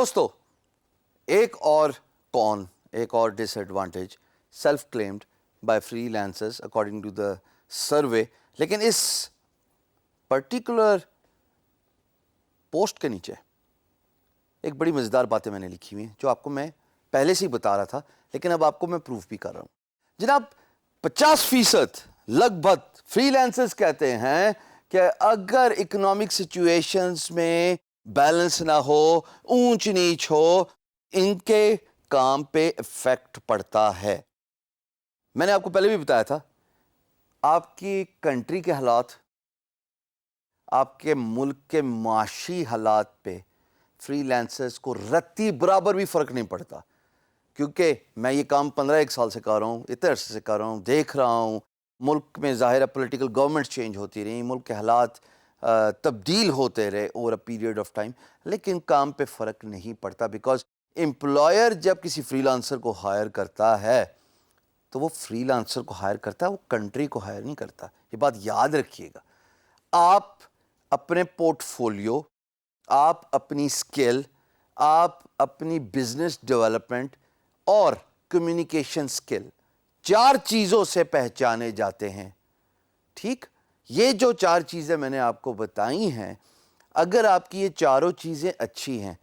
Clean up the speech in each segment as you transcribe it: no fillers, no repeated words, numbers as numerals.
دوستو ایک اور disadvantage self claimed by freelancers according to the survey. لیکن اس پرٹیکولر پوسٹ کے نیچے ایک بڑی مزیدار باتیں میں نے لکھی ہوئی ہیں جو آپ کو میں پہلے سے ہی بتا رہا تھا, لیکن اب آپ کو میں پروف بھی کر رہا ہوں. جناب 50% لگ بھگ فری لینسرز کہتے ہیں کہ اگر اکنامک سچویشنز میں بیلنس نہ ہو, اونچ نیچ ہو, ان کے کام پہ افیکٹ پڑتا ہے. میں نے آپ کو پہلے بھی بتایا تھا, آپ کی کنٹری کے حالات, آپ کے ملک کے معاشی حالات پہ فری لینسرز کو رتی برابر بھی فرق نہیں پڑتا. کیونکہ میں یہ کام 15 سال سے کر رہا ہوں, اتنے عرصے سے کر رہا ہوں, دیکھ رہا ہوں ملک میں ظاہر ہے پولیٹیکل گورنمنٹ چینج ہوتی رہی, ملک کے حالات تبدیل ہوتے رہے over a period of time, لیکن کام پہ فرق نہیں پڑتا. بیکاز امپلائر جب کسی فری لانسر کو ہائر کرتا ہے تو وہ فری لانسر کو ہائر کرتا ہے, وہ کنٹری کو ہائر نہیں کرتا. یہ بات یاد رکھیے گا. آپ اپنے پورٹ فولیو, آپ اپنی اسکل, آپ اپنی بزنس ڈیولپمنٹ اور کمیونیکیشن اسکل, 4 چیزوں سے پہچانے جاتے ہیں. ٹھیک, یہ جو 4 چیزیں میں نے آپ کو بتائی ہیں, اگر آپ کی یہ چاروں چیزیں اچھی ہیں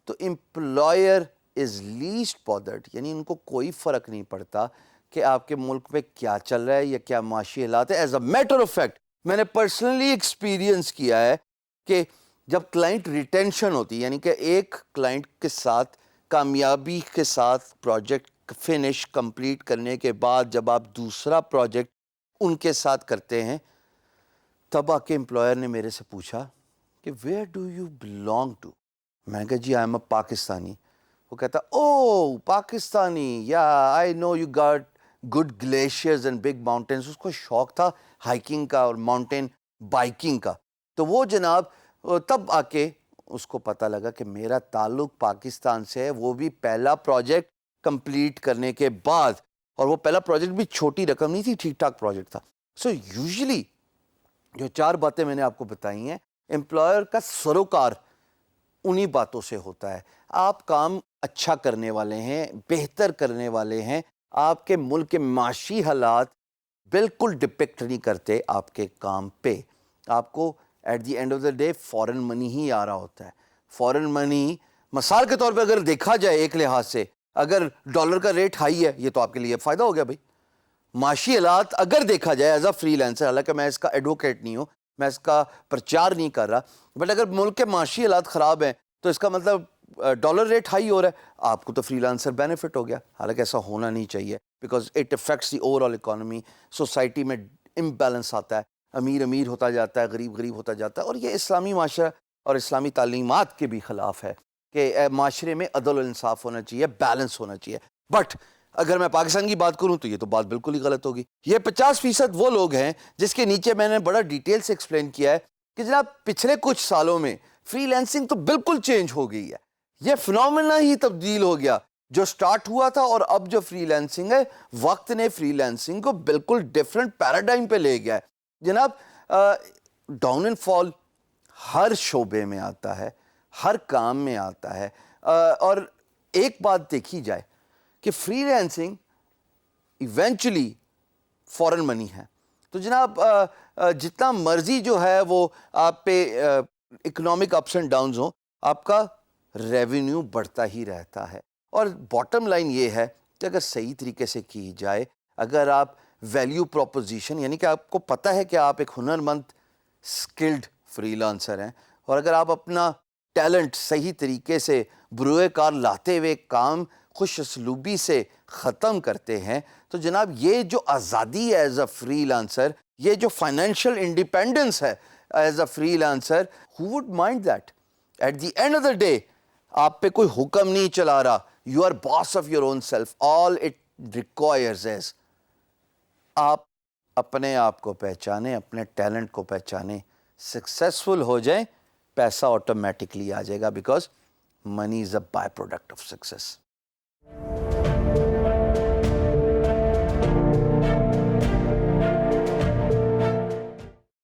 تو امپلائر از لیسٹ بادرڈ, یعنی ان کو کوئی فرق نہیں پڑتا کہ آپ کے ملک میں کیا چل رہا ہے یا کیا معاشی حالات ہے. As a matter of fact میں نے پرسنلی ایکسپیرینس کیا ہے کہ جب کلائنٹ ریٹینشن ہوتی ہے, یعنی کہ ایک کلائنٹ کے ساتھ کامیابی کے ساتھ پروجیکٹ فنش کمپلیٹ کرنے کے بعد جب آپ دوسرا پروجیکٹ ان کے ساتھ کرتے ہیں, تب آ کے امپلائر نے میرے سے پوچھا کہ where do you belong to. میں نے کہا جی آئی ایم اے پاکستانی. وہ کہتا او پاکستانی, یا I know you got good glaciers and big mountains. اس کو شوق تھا ہائکنگ کا اور ماؤنٹین بائکنگ کا. تو وہ جناب تب آ کے اس کو پتہ لگا کہ میرا تعلق پاکستان سے ہے, وہ بھی پہلا پروجیکٹ کمپلیٹ کرنے کے بعد. اور وہ پہلا پروجیکٹ بھی چھوٹی رقم نہیں تھی, ٹھیک ٹھاک پروجیکٹ تھا. سو یوزلی جو 4 باتیں میں نے آپ کو بتائی ہیں, امپلائر کا سروکار انہی باتوں سے ہوتا ہے. آپ کام اچھا کرنے والے ہیں, بہتر کرنے والے ہیں, آپ کے ملک کے معاشی حالات بالکل ڈپکٹ نہیں کرتے آپ کے کام پہ. آپ کو at the end of the day foreign money ہی آ رہا ہوتا ہے. فورن منی مثال کے طور پہ اگر دیکھا جائے ایک لحاظ سے, اگر ڈالر کا ریٹ ہائی ہے, یہ تو آپ کے لیے فائدہ ہو گیا بھائی. معاشی حالات اگر دیکھا جائے ایز اے فری لینسر, حالانکہ میں اس کا ایڈوکیٹ نہیں ہوں, میں اس کا پرچار نہیں کر رہا, بٹ اگر ملک کے معاشی حالات خراب ہیں تو اس کا مطلب ڈالر ریٹ ہائی ہو رہا ہے, آپ کو تو فری لانسر بینیفٹ ہو گیا. حالانکہ ایسا ہونا نہیں چاہیے, because it affects the over all economy. Society میں امبیلنس آتا ہے, امیر امیر ہوتا جاتا ہے, غریب غریب ہوتا جاتا ہے, اور یہ اسلامی معاشرہ اور اسلامی تعلیمات کے بھی خلاف ہے کہ معاشرے میں عدل و انصاف ہونا چاہیے, بیلنس ہونا چاہیے. بٹ اگر میں پاکستان کی بات کروں تو یہ تو بات بالکل ہی غلط ہوگی. یہ 50% وہ لوگ ہیں جس کے نیچے میں نے بڑا ڈیٹیل سے ایکسپلین کیا ہے کہ جناب پچھلے کچھ سالوں میں فری لینسنگ تو بالکل چینج ہو گئی ہے. یہ فنومینا ہی تبدیل ہو گیا جو سٹارٹ ہوا تھا, اور اب جو فری لینسنگ ہے, وقت نے فری لینسنگ کو بالکل ڈیفرنٹ پیراڈائم پہ لے گیا ہے. جناب ڈاؤن اینڈ فال ہر شعبے میں آتا ہے, ہر کام میں آتا ہے. اور ایک بات دیکھی جائے کہ فری لینسنگ ایونچولی فورن منی ہے. تو جناب جتنا مرضی جو ہے وہ آپ پہ اکنامک اپس اینڈ ڈاؤنز ہوں, آپ کا ریونیو بڑھتا ہی رہتا ہے. اور باٹم لائن یہ ہے کہ اگر صحیح طریقے سے کی جائے, اگر آپ ویلیو پروپوزیشن, یعنی کہ آپ کو پتہ ہے کہ آپ ایک ہنرمند اسکلڈ فری لانسر ہیں, اور اگر آپ اپنا ٹیلنٹ صحیح طریقے سے بروئے کار لاتے ہوئے کام خوش اسلوبی سے ختم کرتے ہیں, تو جناب یہ جو آزادی ہے ایز اے فری لانسر, یہ جو فائنینشیل انڈیپینڈنس ہے as a free lancer, who would mind that? At the end of the day آپ پہ کوئی حکم نہیں چلا رہا, you are boss of your own self. All it requires is آپ اپنے آپ کو پہچانیں, اپنے ٹیلنٹ کو پہچانیں, سکسیسفل ہو جائیں, پیسہ آٹومیٹکلی آ جائے گا, because money is a by product of success.